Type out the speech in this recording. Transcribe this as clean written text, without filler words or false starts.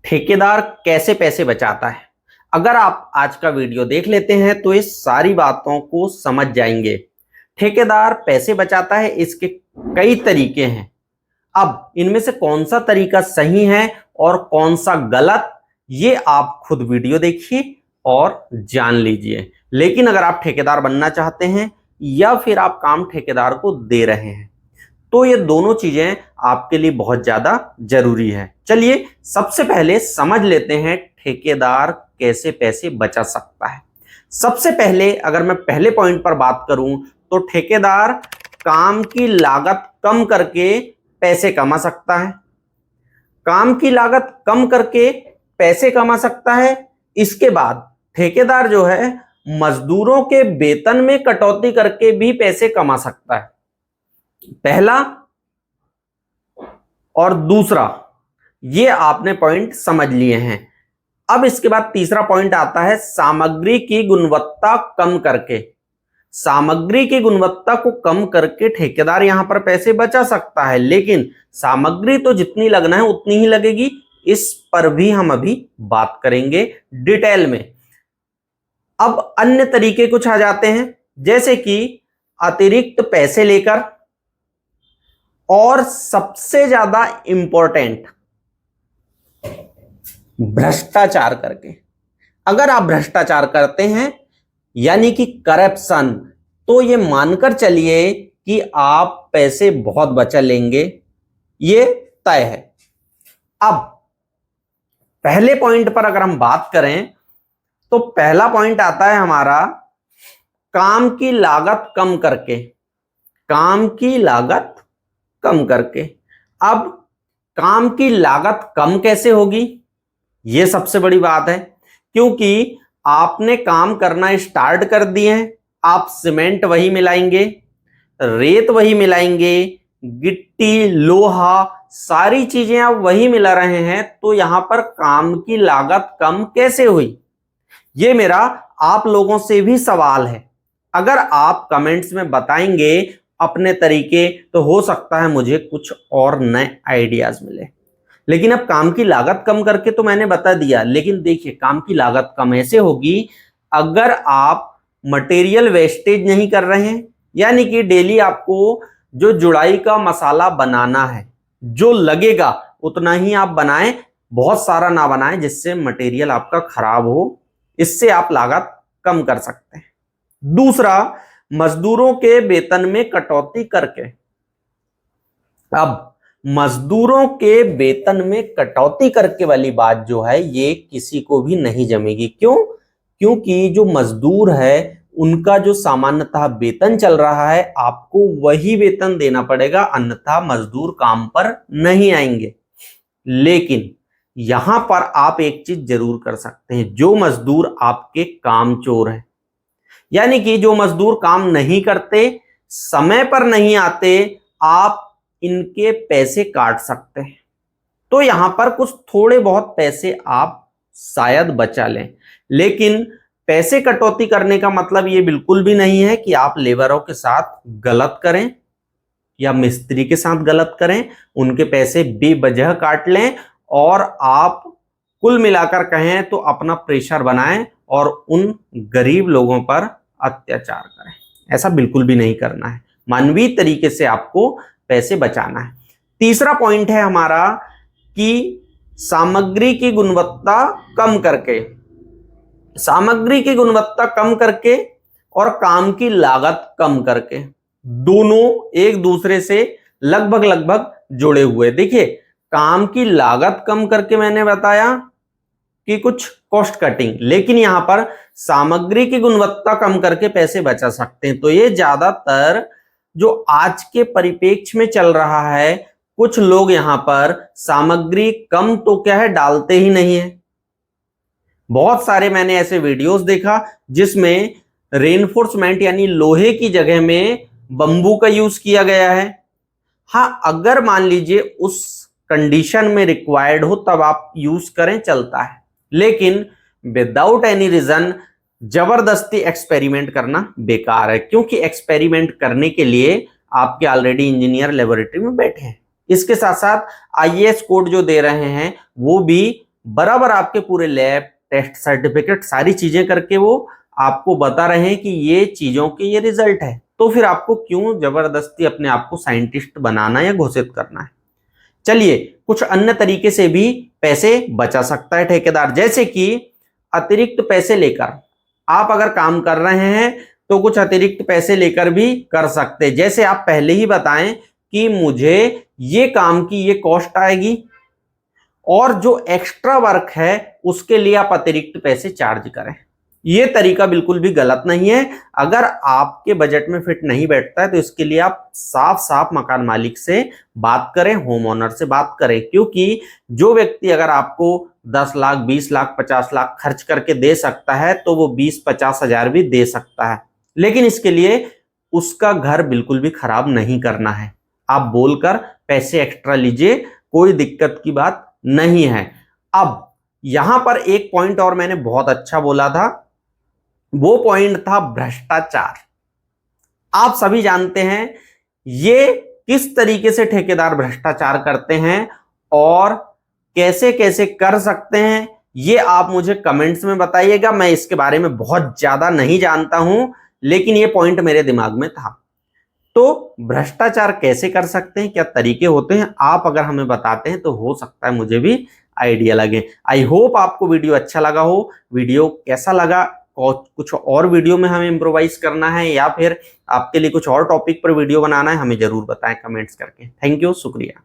ठेकेदार कैसे पैसे बचाता है। अगर आप आज का वीडियो देख लेते हैं तो इस सारी बातों को समझ जाएंगे। ठेकेदार पैसे बचाता है, इसके कई तरीके हैं। अब इनमें से कौन सा तरीका सही है और कौन सा गलत, ये आप खुद वीडियो देखिए और जान लीजिए। लेकिन अगर आप ठेकेदार बनना चाहते हैं या फिर आप काम ठेकेदार को दे रहे हैं तो ये दोनों चीजें आपके लिए बहुत ज्यादा जरूरी है। चलिए सबसे पहले समझ लेते हैं ठेकेदार कैसे पैसे बचा सकता है। सबसे पहले अगर मैं पहले पॉइंट पर बात करूं तो ठेकेदार काम की लागत कम करके पैसे कमा सकता है। काम की लागत कम करके पैसे कमा सकता है। इसके बाद ठेकेदार जो है मजदूरों के वेतन में कटौती करके भी पैसे कमा सकता है, पहला। और दूसरा, ये आपने पॉइंट समझ लिए हैं। अब इसके बाद तीसरा पॉइंट आता है सामग्री की गुणवत्ता कम करके। सामग्री की गुणवत्ता को कम करके ठेकेदार यहां पर पैसे बचा सकता है, लेकिन सामग्री तो जितनी लगना है उतनी ही लगेगी। इस पर भी हम अभी बात करेंगे डिटेल में। अब अन्य तरीके कुछ आ जाते हैं, जैसे कि अतिरिक्त पैसे लेकर, और सबसे ज्यादा इंपॉर्टेंट भ्रष्टाचार करके। अगर आप भ्रष्टाचार करते हैं यानी कि करप्शन, तो ये मानकर चलिए कि आप पैसे बहुत बचा लेंगे, ये तय है। अब पहले पॉइंट पर अगर हम बात करें तो पहला पॉइंट आता है हमारा काम की लागत कम करके। काम की लागत कम करके। अब काम की लागत कम कैसे होगी, यह सबसे बड़ी बात है, क्योंकि आपने काम करना स्टार्ट कर दिए हैं। आप सीमेंट वही मिलाएंगे, रेत वही मिलाएंगे, गिट्टी, लोहा, सारी चीजें आप वही मिला रहे हैं, तो यहां पर काम की लागत कम कैसे हुई, ये मेरा आप लोगों से भी सवाल है। अगर आप कमेंट्स में बताएंगे अपने तरीके तो हो सकता है मुझे कुछ और नए आइडियाज मिले। लेकिन अब काम की लागत कम करके तो मैंने बता दिया, लेकिन देखिए काम की लागत कम ऐसे होगी अगर आप मटेरियल वेस्टेज नहीं कर रहे हैं। यानी कि डेली आपको जो जुड़ाई का मसाला बनाना है, जो लगेगा उतना ही आप बनाएं, बहुत सारा ना बनाएं जिससे मटेरियल आपका खराब हो। इससे आप लागत कम कर सकते हैं। दूसरा, मजदूरों के वेतन में कटौती करके। अब मजदूरों के वेतन में कटौती करके वाली बात जो है ये किसी को भी नहीं जमेगी। क्यों? क्योंकि जो मजदूर है उनका जो सामान्यतः वेतन चल रहा है आपको वही वेतन देना पड़ेगा, अन्यथा मजदूर काम पर नहीं आएंगे। लेकिन यहां पर आप एक चीज जरूर कर सकते हैं, जो मजदूर आपके कामचोर हैं, यानी कि जो मजदूर काम नहीं करते, समय पर नहीं आते, आप इनके पैसे काट सकते हैं। तो यहां पर कुछ थोड़े बहुत पैसे आप शायद बचा लें। लेकिन पैसे कटौती करने का मतलब ये बिल्कुल भी नहीं है कि आप लेबरों के साथ गलत करें या मिस्त्री के साथ गलत करें, उनके पैसे बेवजह काट लें और आप कुल मिलाकर कहें तो अपना प्रेशर बनाएं और उन गरीब लोगों पर अत्याचार करें। ऐसा बिल्कुल भी नहीं करना है। मानवीय तरीके से आपको पैसे बचाना है। तीसरा पॉइंट है हमारा कि सामग्री की गुणवत्ता कम करके। सामग्री की गुणवत्ता कम करके और काम की लागत कम करके, दोनों एक दूसरे से लगभग जुड़े हुए। देखिए काम की लागत कम करके मैंने बताया कि कुछ कॉस्ट कटिंग, लेकिन यहां पर सामग्री की गुणवत्ता कम करके पैसे बचा सकते हैं। तो ये ज्यादातर जो आज के परिप्रेक्ष्य में चल रहा है, कुछ लोग यहां पर सामग्री कम तो क्या है डालते ही नहीं है। बहुत सारे मैंने ऐसे वीडियोस देखा जिसमें रेनफोर्समेंट यानी लोहे की जगह में बंबू का यूज किया गया है। हाँ, अगर मान लीजिए उस कंडीशन में रिक्वायर्ड हो तब आप यूज करें, चलता है। लेकिन विदाउट एनी रीजन जबरदस्ती एक्सपेरिमेंट करना बेकार है, क्योंकि एक्सपेरिमेंट करने के लिए आपके ऑलरेडी इंजीनियर लेबोरेटरी में बैठे हैं। इसके साथ साथ आईएएस कोड जो दे रहे हैं वो भी बराबर आपके पूरे लैब टेस्ट सर्टिफिकेट सारी चीजें करके वो आपको बता रहे हैं कि ये चीजों के ये रिजल्ट है, तो फिर आपको क्यों जबरदस्ती अपने आप को साइंटिस्ट बनाना या घोषित करना है। चलिए कुछ अन्य तरीके से भी पैसे बचा सकता है ठेकेदार, जैसे कि अतिरिक्त पैसे लेकर। आप अगर काम कर रहे हैं तो कुछ अतिरिक्त पैसे लेकर भी कर सकते हैं, जैसे आप पहले ही बताएं कि मुझे ये काम की ये कॉस्ट आएगी और जो एक्स्ट्रा वर्क है उसके लिए आप अतिरिक्त पैसे चार्ज करें। ये तरीका बिल्कुल भी गलत नहीं है। अगर आपके बजट में फिट नहीं बैठता है तो इसके लिए आप साफ साफ मकान मालिक से बात करें, होम ओनर से बात करें, क्योंकि जो व्यक्ति अगर आपको 10 लाख 20 लाख 50 लाख खर्च करके दे सकता है तो वो 20-50 हजार भी दे सकता है, लेकिन इसके लिए उसका घर बिल्कुल भी खराब नहीं करना है। आप बोलकर पैसे एक्स्ट्रा लीजिए, कोई दिक्कत की बात नहीं है। अब यहां पर एक पॉइंट और मैंने बहुत अच्छा बोला था, वो पॉइंट था भ्रष्टाचार। आप सभी जानते हैं ये किस तरीके से ठेकेदार भ्रष्टाचार करते हैं और कैसे कैसे कर सकते हैं, ये आप मुझे कमेंट्स में बताइएगा। मैं इसके बारे में बहुत ज्यादा नहीं जानता हूं, लेकिन ये पॉइंट मेरे दिमाग में था। तो भ्रष्टाचार कैसे कर सकते हैं, क्या तरीके होते हैं, आप अगर हमें बताते हैं तो हो सकता है मुझे भी आइडिया लगे। आई होप आपको वीडियो अच्छा लगा हो। वीडियो कैसा लगा, और कुछ और वीडियो में हमें इम्प्रोवाइज करना है या फिर आपके लिए कुछ और टॉपिक पर वीडियो बनाना है, हमें जरूर बताएं कमेंट्स करके। थैंक यू, शुक्रिया।